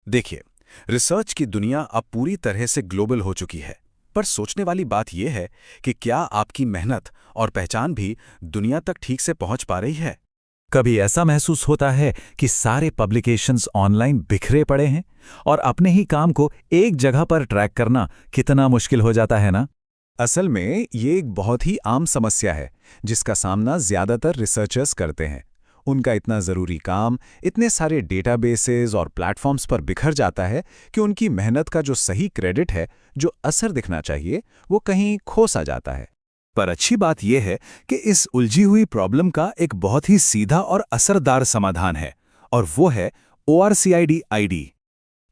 देखिए, रिसर्च की दुनिया अब पूरी तरह से ग्लोबल हो चुकी है। पर सोचने वाली बात यह है कि क्या आपकी मेहनत और पहचान भी दुनिया तक ठीक से पहुंच पा रही है? कभी ऐसा महसूस होता है कि सारे पब्लिकेशंस ऑनलाइन बिखरे पड़े हैं और अपने ही काम को एक जगह पर ट्रैक करना कितना मुश्किल हो जाता है ना। असल में ये एक बहुत ही आम समस्या है जिसका सामना ज्यादातर रिसर्चर्स करते हैं। उनका इतना ज़रूरी काम इतने सारे डेटाबेसेस और प्लेटफॉर्म्स पर बिखर जाता है कि उनकी मेहनत का जो सही क्रेडिट है, जो असर दिखना चाहिए, वो कहीं खो सा जाता है। पर अच्छी बात यह है कि इस उलझी हुई प्रॉब्लम का एक बहुत ही सीधा और असरदार समाधान है, और वो है ORCID आईडी।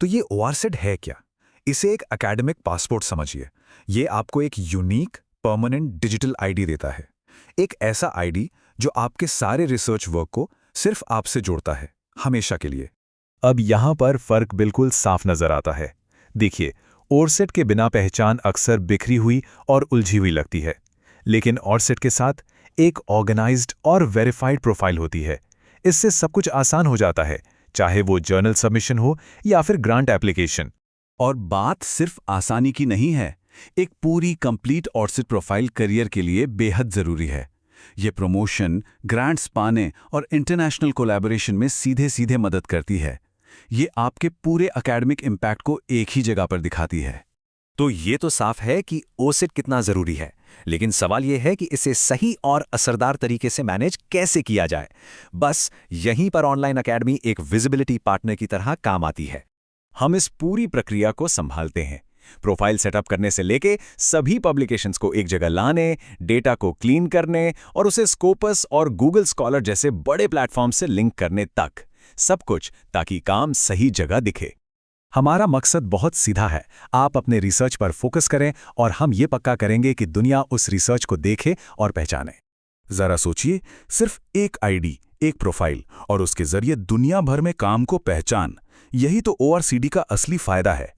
तो ये ORCID है क्या? इसे एक एकेडमिक पासपोर्ट समझिए। ये आपको एक यूनिक, परमानेंट डिजिटल आईडी देता है। एक ऐसा आईडी जो आपके सारे रिसर्च वर्क को सिर्फ आपसे जोड़ता है, हमेशा के लिए। अब यहाँ पर फर्क बिल्कुल साफ नजर आता है। देखिए, ORCID के बिना पहचान अक्सर बिखरी हुई और उलझी हुई लगती है, लेकिन ORCID के साथ एक ऑर्गेनाइज्ड और वेरीफाइड प्रोफाइल होती है। इससे सब कुछ आसान हो जाता है, चाहे वो जर्नल सबमिशन हो या फिर ग्रांट एप्लीकेशन। और बात सिर्फ आसानी की नहीं है। एक पूरी कंप्लीट ऑर्सिड प्रोफाइल करियर के लिए बेहद ज़रूरी है। ये प्रमोशन, ग्रांट्स पाने और इंटरनेशनल कोलैबोरेशन में सीधे सीधे मदद करती है। ये आपके पूरे एकेडमिक इम्पैक्ट को एक ही जगह पर दिखाती है। तो ये तो साफ है कि OSID कितना ज़रूरी है, लेकिन सवाल ये है कि इसे सही और असरदार तरीके से मैनेज कैसे किया जाए। बस यहीं पर ऑनलाइन अकेडमी एक विजिबिलिटी पार्टनर की तरह काम आती है। हम इस पूरी प्रक्रिया को संभालते हैं, प्रोफाइल सेटअप करने से लेके सभी पब्लिकेशंस को एक जगह लाने, डेटा को क्लीन करने और उसे स्कोपस और गूगल स्कॉलर जैसे बड़े प्लेटफॉर्म से लिंक करने तक। सब कुछ ताकि काम सही जगह दिखे। हमारा मकसद बहुत सीधा है। आप अपने रिसर्च पर फोकस करें और हम ये पक्का करेंगे कि दुनिया उस रिसर्च को देखे और पहचाने। जरा सोचिए, सिर्फ एक आईडी, एक प्रोफाइल और उसके जरिए दुनिया भर में काम को पहचान। यही तो ORCID का असली फायदा है।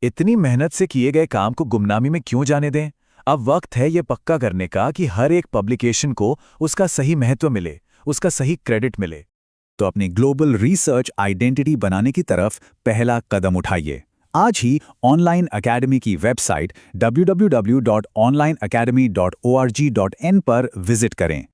इतनी मेहनत से किए गए काम को गुमनामी में क्यों जाने दें? अब वक्त है ये पक्का करने का कि हर एक पब्लिकेशन को उसका सही महत्व मिले, उसका सही क्रेडिट मिले। तो अपनी ग्लोबल रिसर्च आइडेंटिटी बनाने की तरफ पहला कदम उठाइए। आज ही ऑनलाइन अकेडमी की वेबसाइट www.onlineacademy.org.in पर विजिट करें।